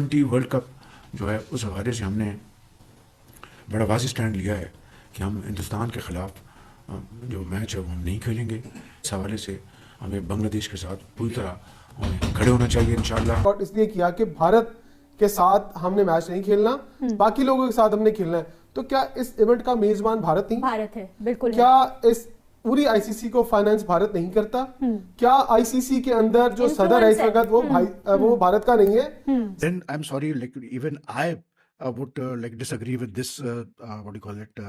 T world cup जो है उस हवाले से हमने बड़ा वाज़ी स्टैंड लिया है कि हम हिंदुस्तान के ख़िलाफ़ जो मैच है वो हम नहीं खेलेंगे। इस हवाले से हमें बांग्लादेश के साथ पूरी तरह हमें खड़े होना चाहिए इंशाल्लाह। और इसलिए किया कि भारत के साथ हमने मैच नहीं खेलना, बाकी लोगों के साथ हमने खेलना है। तो क्या इस इवेंट का मेजबान भारत नहीं? भारत है, बिल्कुल। क्या इस पूरी आईसीसी को फाइनेंस भारत नहीं करता? क्या आईसीसी के अंदर जो सदर है इस वक्त वो भारत का नहीं है? Then I'm sorry, like even I would like disagree with this what do you call it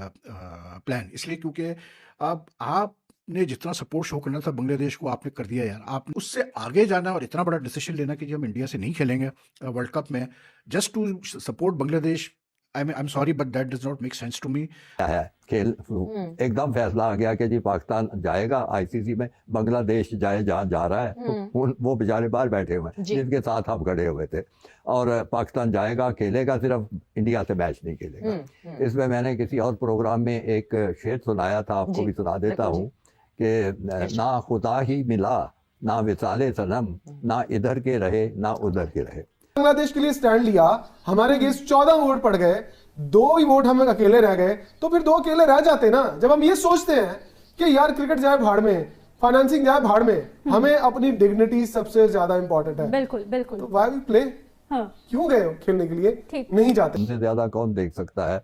plan। इसलिए क्योंकि अब आपने जितना सपोर्ट शो करना था बांग्लादेश को आपने कर दिया यार। आप उससे आगे जाना और इतना बड़ा डिसीजन लेना कि हम इंडिया से नहीं खेलेंगे वर्ल्ड कप में just to support Bangladesh. I am sorry but that does not make sense to me. है खेल एकदम फैसला आ गया कि जी पाकिस्तान जाएगा आईसीसी में, बांग्लादेश जाए जहाँ जा रहा है। तो वो बेचारे बाहर बैठे हुए हैं जिनके साथ हम खड़े हुए थे, और पाकिस्तान जाएगा खेलेगा, सिर्फ इंडिया से मैच नहीं खेलेगा। इसमें मैंने किसी और प्रोग्राम में एक शेर सुनाया था, आपको भी सुना देता हूँ कि ना खुदा ही मिला, ना विसाले सनम, ना इधर के रहे ना उधर के रहे। बांग्लादेश के लिए स्टैंड लिया, हमारे अगेंस्ट 14 वोट पड़ गए, 2 ही वोट हम अकेले रह गए। तो फिर 2 अकेले रह जाते ना। जब हम ये सोचते हैं कि यार क्रिकेट जाए भाड़ में, फाइनेंसिंग जाए भाड़ में, हमें अपनी डिग्निटी सबसे ज्यादा इंपॉर्टेंट है। बिल्कुल बिल्कुल। तो व्हाई वी प्ले? क्यों गए हो खेलने के लिए? नहीं जाते। हमसे ज्यादा कौन देख सकता है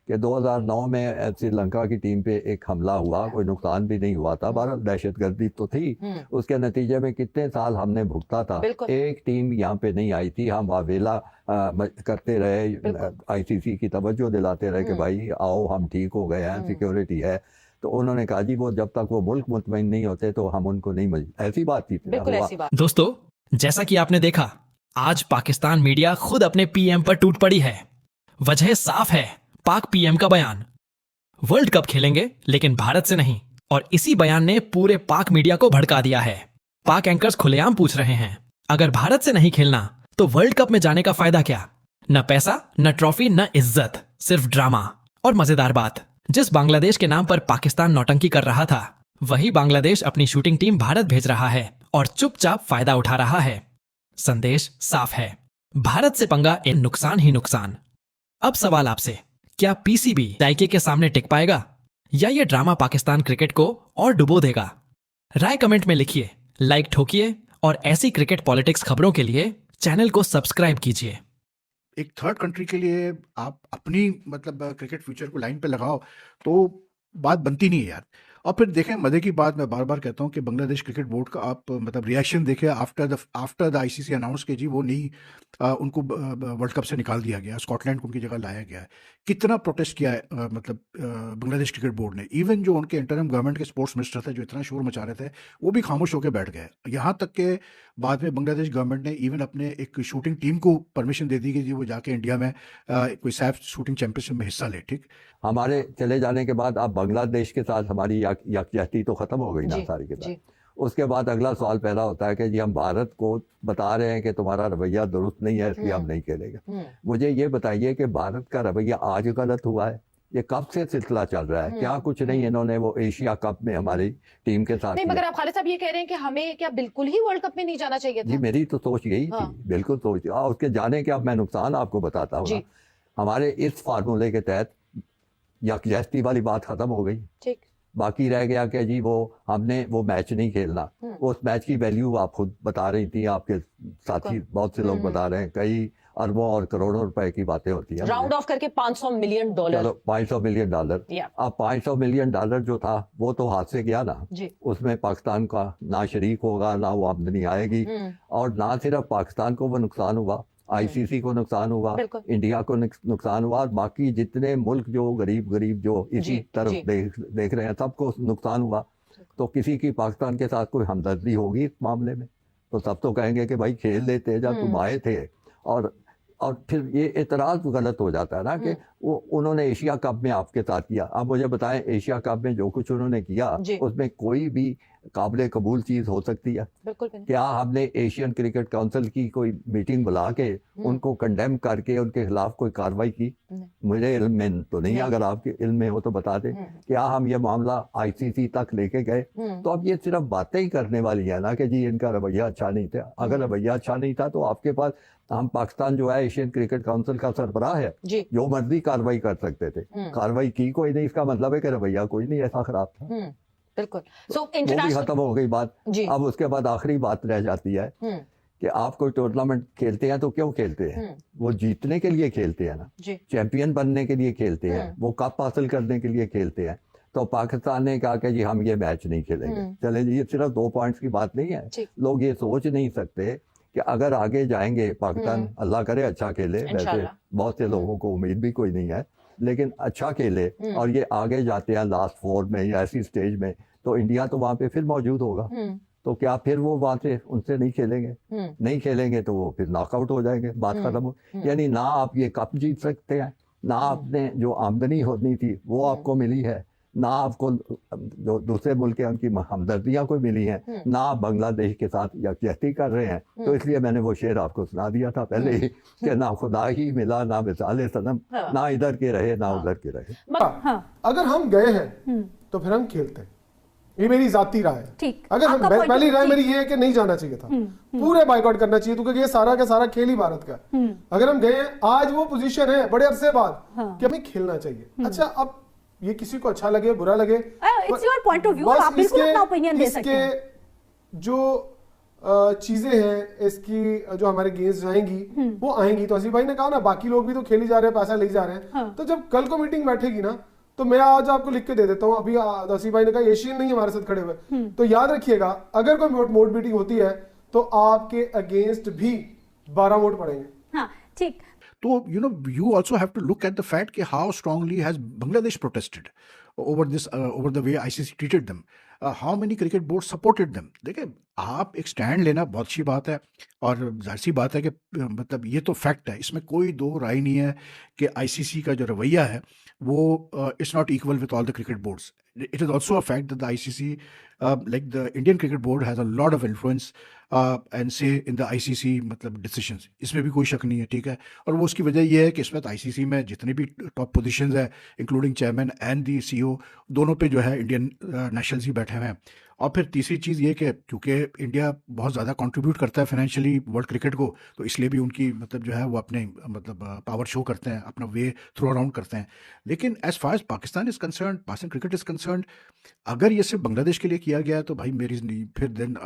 कि 2009 में श्रीलंका की टीम पे एक हमला हुआ, कोई नुकसान भी नहीं हुआ था, भारत दहशतगर्दी तो थी, उसके नतीजे में कितने साल हमने भुगता था। एक टीम यहाँ पे नहीं आई थी, हम वावेला करते रहे, आईसीसी की तवज्जो दिलाते रहे कि भाई आओ हम ठीक हो गए हैं, सिक्योरिटी है। तो उन्होंने कहा जी वो जब तक वो मुल्क मुतमईन नहीं होते तो हम उनको नहीं ऐसी बात थी। दोस्तों, जैसा कि आपने देखा, आज पाकिस्तान मीडिया खुद अपने पीएम पर टूट पड़ी है। वजह साफ है, पाक पीएम का बयान, वर्ल्ड कप खेलेंगे लेकिन भारत से नहीं। और इसी बयान ने पूरे पाक मीडिया को भड़का दिया है। पाक एंकर्स खुलेआम पूछ रहे हैं, अगर भारत से नहीं खेलना तो वर्ल्ड कप में जाने का फायदा क्या? न पैसा, न ट्रॉफी, न इज्जत, सिर्फ ड्रामा। और मजेदार बात, जिस बांग्लादेश के नाम पर पाकिस्तान नौटंकी कर रहा था, वही बांग्लादेश अपनी शूटिंग टीम भारत भेज रहा है और चुपचाप फायदा उठा रहा है। संदेश साफ है, भारत से पंगा इन नुकसान ही नुकसान। अब सवाल आपसे, क्या पीसीबी जायके के सामने टिक पाएगा या ये ड्रामा पाकिस्तान क्रिकेट को और डुबो देगा? राय कमेंट में लिखिए, लाइक ठोकिए और ऐसी क्रिकेट पॉलिटिक्स खबरों के लिए चैनल को सब्सक्राइब कीजिए। एक थर्ड कंट्री के लिए आप अपनी मतलब क्रिकेट फ्यूचर को लाइन पे लगाओ तो बात बनती नहीं है यार। और फिर देखें मजे की बात, मैं बार बार कहता हूँ कि बांग्लादेश क्रिकेट बोर्ड का आप मतलब रिएक्शन देखें आफ्टर द आईसीसी अनाउंस के जी वो नहीं उनको वर्ल्ड कप से निकाल दिया गया, स्कॉटलैंड को उनकी जगह लाया गया है। कितना प्रोटेस्ट किया है मतलब बांग्लादेश क्रिकेट बोर्ड ने। इवन जो उनके इंटरिम गवर्नमेंट के स्पोर्ट्स मिनिस्टर थे जो इतना शोर मचा रहे थे, वो भी खामोश होकर बैठ गए। यहाँ तक के बाद में बांग्लादेश गवर्नमेंट ने इवन अपने एक शूटिंग टीम को परमिशन दे दी कि जी वो जाके इंडिया में कोई सैफ शूटिंग चैंपियनशिप में हिस्सा ले। ठीक, हमारे चले जाने के बाद अब बांग्लादेश के साथ हमारी यकजहती तो खत्म हो गई ना सारी के साथ। उसके बाद अगला सवाल पैदा होता है कि जी हम भारत को बता रहे हैं कि तुम्हारा रवैया दुरुस्त नहीं है, इसलिए हम नहीं खेलेंगे। मुझे ये बताइए कि भारत का रवैया आज गलत हुआ है? ये कब से सिलसिला चल रहा है? क्या कुछ नहीं इन्होंने वो एशिया कप में हमारी टीम के साथ नहीं, मगर आप खालिद साहब ये कह रहे हैं कि हमें क्या बिल्कुल ही वर्ल्ड कप में नहीं जाना चाहिए था? जी मेरी तो सोच यही थी, बिल्कुल सोच थी। उसके जाने के अब मैं नुकसान आपको बताता हूँ। हमारे इस फार्मूले के तहत यकजहती वाली बात खत्म हो गई। ठीक, बाकी रह गया कि जी वो हमने वो मैच नहीं खेलना। उस मैच की वैल्यू आप खुद बता रही थी, आपके साथी बहुत से लोग बता रहे हैं, कई अरबों और करोड़ों रुपए की बातें होती हैं। राउंड ऑफ करके $500 मिलियन। चलो $500 मिलियन। अब $500 मिलियन जो था वो तो हाथ से गया ना। उसमें पाकिस्तान का ना शरीक होगा, ना वो आमदनी आएगी। और ना सिर्फ पाकिस्तान को वो नुकसान हुआ, आईसीसी को नुकसान हुआ, इंडिया को नुकसान हुआ, और बाकी जितने मुल्क जो गरीब जो इसी तरफ देख रहे हैं सबको नुकसान हुआ। तो किसी की पाकिस्तान के साथ कोई हमदर्दी होगी इस मामले में? तो सब तो कहेंगे कि भाई खेल लेते जब तुम आए थे। और फिर ये एतराज गलत हो जाता है ना कि वो उन्होंने एशिया कप में आपके साथ किया। अब मुझे बताएं, एशिया कप में जो कुछ उन्होंने किया उसमें कोई भी काबिल कबूल चीज़ हो सकती है? बिल्कुल भी नहीं। क्या हमने एशियन क्रिकेट काउंसिल की कोई मीटिंग बुला के उनको कंडेम करके उनके खिलाफ कोई कार्रवाई की? नहीं। मुझे इल्म में तो नहीं, नहीं। अगर आपके इल्म में हो तो बता दें। क्या हम ये मामला आईसीसी तक लेके गए? तो अब ये सिर्फ बातें ही करने वाली है ना कि जी इनका रवैया अच्छा नहीं था। अगर रवैया अच्छा नहीं था तो आपके पास, हम पाकिस्तान जो है एशियन क्रिकेट काउंसिल का सरबराह है, जी। जो मर्जी कार्रवाई कर सकते थे, कार्रवाई की कोई नहीं। इसका मतलब है कि रवैया कोई नहीं ऐसा खराब था। बिल्कुल। सो वो भी इंटरनेशनल खत्म हो गई बात। जी। अब उसके बाद आखिरी बात रह जाती है कि आप कोई टूर्नामेंट खेलते हैं तो क्यों खेलते हैं? वो जीतने के लिए खेलते हैं ना, जी। चैंपियन बनने के लिए खेलते हैं, वो कप हासिल करने के लिए खेलते हैं। तो पाकिस्तान ने कहा कि जी हम ये मैच नहीं खेलेंगे। चले जी, ये सिर्फ 2 पॉइंट्स की बात नहीं है। लोग ये सोच नहीं सकते कि अगर आगे जाएंगे पाकिस्तान, अल्लाह करे अच्छा खेले, वैसे इंशाल्लाह। बहुत से लोगों को उम्मीद भी कोई नहीं है, लेकिन अच्छा खेले और ये आगे जाते हैं लास्ट 4 में या ऐसी स्टेज में, तो इंडिया तो वहां पे फिर मौजूद होगा। तो क्या फिर वो वहां से उनसे नहीं खेलेंगे? नहीं खेलेंगे तो वो फिर नॉकआउट हो जाएंगे, बात खत्म हो। यानी ना आप ये कप जीत सकते हैं, ना आपने जो आमदनी होनी थी वो आपको मिली है, ना आपको जो दूसरे मुल्क के उनकी हमदर्दियां कोई मिली हैं, ना आप बांग्लादेश के साथ यकजहती कर रहे हैं। तो इसलिए मैंने वो शेर आपको सुना दिया था पहले ही कि ना खुदा ही मिला ना मिसाले सनम, ना इधर के रहे ना उधर के रहे। अगर हम गए हैं तो फिर हम खेलते हैं, ये मेरी जाती राय है। ठीक। अगर पहली राय मेरी ये है कि नहीं जाना चाहिए था, पूरे बाइकआउट करना चाहिए, क्योंकि ये सारा का सारा खेल ही भारत का। अगर हम गए हैं, आज वो पोजीशन है बड़े अरसे बाद कि हमें खेलना चाहिए। अच्छा, अब ये किसी को अच्छा लगे बुरा लगे, it's your point of view, आप बिल्कुल अपना ओपिनियन दे सकते हैं। जो चीजें हैं इसकी जो हमारे गेम्स जाएंगी वो आएंगी। तो असीम भाई ने कहा ना, बाकी लोग भी तो खेली जा रहे हैं, पैसा ले जा रहे हैं। तो जब कल को मीटिंग बैठेगी ना, तो मैं आज आपको लिख के दे देता हूँ। अभी असीम भाई ने कहा एशियन नहीं हमारे साथ खड़े हुए, तो याद रखिएगा अगर कोई मोड मीटिंग होती है तो आपके अगेंस्ट भी 12 वोट पड़ेंगे। हाँ, ठीक। तो you also have to look at the fact कि how strongly has Bangladesh protested over this over the way ICC treated them, how many cricket boards supported them। देखिए, आप एक स्टैंड लेना बहुत अच्छी बात है और जाहिर सी बात है कि मतलब ये तो फैक्ट है, इसमें कोई दो राय नहीं है कि आईसीसी का जो रवैया है वो it's not equal with all the cricket boards. It is also a fact that the ICC, like the Indian Cricket Board, has a lot of influence and say in the ICC मतलब decisions। इसमें भी कोई शक नहीं है, ठीक है। और वो उसकी वजह ये है कि इसमें ICC में जितने भी टॉप पोजीशंस है, including chairman and the CEO, दोनों पे जो है इंडियन नेशनल्स ही बैठे हुए हैं। और फिर तीसरी चीज़ ये कि क्योंकि इंडिया बहुत ज़्यादा कंट्रीब्यूट करता है फाइनेंशियली वर्ल्ड क्रिकेट को, तो इसलिए भी उनकी मतलब जो है वो अपने मतलब पावर शो करते हैं, अपना वे थ्रो अराउंड करते हैं। लेकिन as far as Pakistan is concerned, Pakistan cricket is concerned, अगर ये सिर्फ बांग्लादेश के लिए किया गया तो भाई मेरी फिर then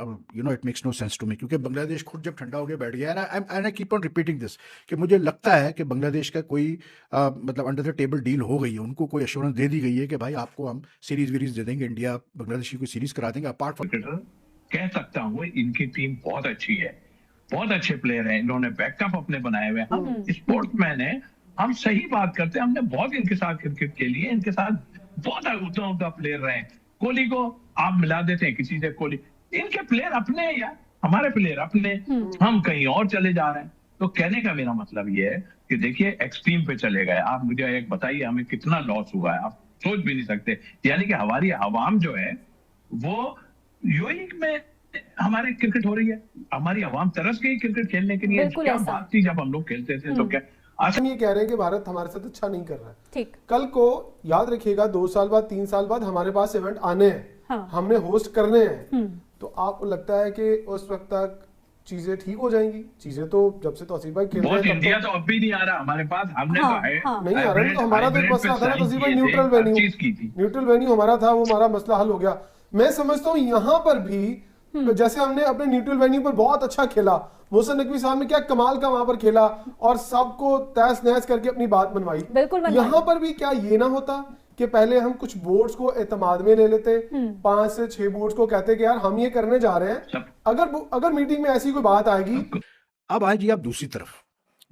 it makes no sense to me, क्योंकि बांग्लादेश खुद जब ठंडा हो गया बैठ गया है। And I keep on repeating this कि मुझे लगता है कि बांग्लादेश का कोई मतलब अंडर द टेबल डील हो गई है, उनको कोई एश्योरेंस दे दी गई है कि भाई आपको हम सीरीज वीरीज दे देंगे, इंडिया बांग्लादेश की कोई सीरीज करा देंगे। अपार्ट फ्रॉम कह सकता हूँ इनकी टीम बहुत अच्छी है, बहुत अच्छे प्लेयर हैं, इन्होंने बैकअप अपने बनाए हुए हैं। हम स्पोर्ट्समैन हैं, हम सही बात करते हैं, हमने बहुत इनके साथ क्रिकेट खेली है, इनके साथ बहुत उदा प्लेयर रहे हैं। कोहली को आप मिला देते हैं किसी से, कोहली, इनके प्लेयर अपने हैं यार, हमारे प्लेयर अपने, हम कहीं और चले जा रहे हैं। तो कहने का मेरा मतलब ये है कि देखिए एक्सट्रीम पे चले गए। आप मुझे एक बताइए हमें कितना लॉस हुआ है, आप सोच भी नहीं सकते। यानी कि हमारी आवाम जो है वो यूएई में हमारे क्रिकेट हो रही है, हमारी आवाम तरस गई क्रिकेट खेलने के लिए। क्या बात थी जब हम लोग खेलते थे, तो क्या आज हम ये कह रहे हैं कि भारत हमारे साथ अच्छा नहीं कर रहा है। ठीक। कल को याद रखिएगा 2 साल बाद 3 साल बाद हमारे पास इवेंट आने हैं, हाँ। हमने होस्ट करने हैं। तो आपको लगता है कि उस वक्त तक चीजें ठीक हो जाएंगी? चीजें तो जब से तो असीम भाई खेल रहे हैं, इंडिया तो अब भी नहीं आ रहा हमारे पास, हमने हाँ, तो है हाँ। नहीं आ रहा। तो हमारा तो एक मसला था ना असीम भाई, न्यूट्रल वेन्यू हमारा था, वो हमारा मसला हल हो गया। मैं समझता हूँ यहाँ पर भी जैसे हमने अपने न्यूट्रल वेन्यू पर बहुत अच्छा खेला, मोहसिन नकवी साहब ने क्या कमाल का वहां पर खेला और सबको तहस नहस करके अपनी बात मनवाई। यहाँ पर भी क्या ये ना होता कि पहले हम कुछ बोर्ड्स को एतमाद में ले लेते, 5 से 6 बोर्ड्स को कहते कि यार हम ये करने जा रहे हैं, अगर मीटिंग में ऐसी कोई बात आएगी। अब आइए आप दूसरी तरफ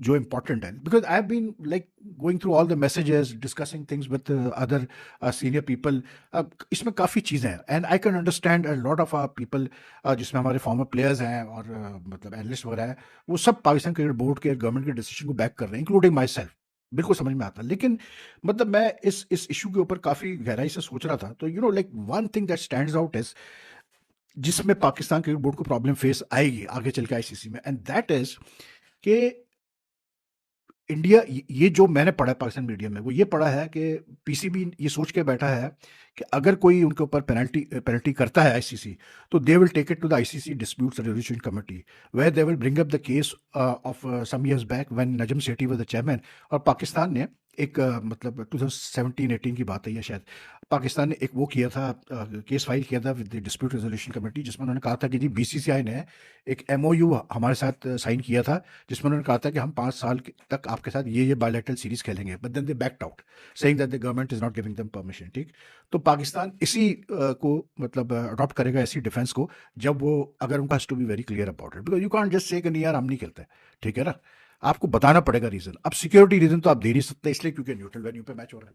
जो इम्पोर्टेंट है, because I have been like going through all the messages, discussing things with other senior people. इसमें काफ़ी चीज़ें हैं and I can understand a lot of people, जिसमें हमारे फॉर्मर प्लेयर्स हैं और मतलब एनालिस्ट वगैरह हैं, वो सब पाकिस्तान क्रिकेट बोर्ड के गवर्नमेंट के डिसीजन को बैक कर रहे हैं, इंक्लूडिंग माई सेल्फ। बिल्कुल समझ में आता है, लेकिन मतलब मैं इस इशू के ऊपर काफ़ी गहराई से सोच रहा था। तो like one thing that stands out is जिसमें पाकिस्तान क्रिकेट बोर्ड को प्रॉब्लम फेस आएगी आगे चल के आईसीसी में, एंड दैट इज कि इंडिया, ये जो मैंने पढ़ा है पाकिस्तान मीडिया में, वो ये पढ़ा है कि पीसीबी ये सोच के बैठा है कि अगर कोई उनके ऊपर पेनल्टी करता है आईसीसी, तो they will take it to the ICC disputes resolution committee, where they will bring up the case of some years back when Najam Sethi was the chairman. और पाकिस्तान ने एक मतलब 2017-18 की बात है ये शायद, पाकिस्तान ने एक वो किया था, केस फाइल किया था with the dispute resolution committee, जिसमें उन्होंने कहा था कि जी बीसीसीआई ने एक एमओयू हमारे साथ साइन किया था, जिसमें उन्होंने कहा था कि हम 5 साल तक आपके साथ ये बायलैटरल सीरीज खेलेंगे, but then they backed out saying that the government is not giving them permission. ठीक, तो पाकिस्तान इसी को मतलब अडॉप्ट करेगा, ऐसी डिफेंस को, जब वो अगर उनका to be very clear about it, because you can't just say कि नहीं यार हम नहीं खेलते, ठीक है ना, आपको बताना पड़ेगा रीजन। अब सिक्योरिटी रीजन तो आप दे नहीं सकते, इसलिए क्योंकि न्यूट्रल वेन्यू पे मैच हो रहा है।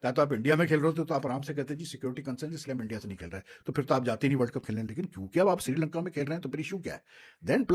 या तो आप इंडिया में खेल रहे होते तो आप आराम से कहते जी सिक्योरिटी कंसर्न इसलिए हम इंडिया से नहीं खेल रहे हैं, तो फिर तो आप जाते नहीं वर्ल्ड कप खेलने, लेकिन क्योंकि अब आप श्रीलंका में खेल रहे हैं तो फिर इशू क्या है देन।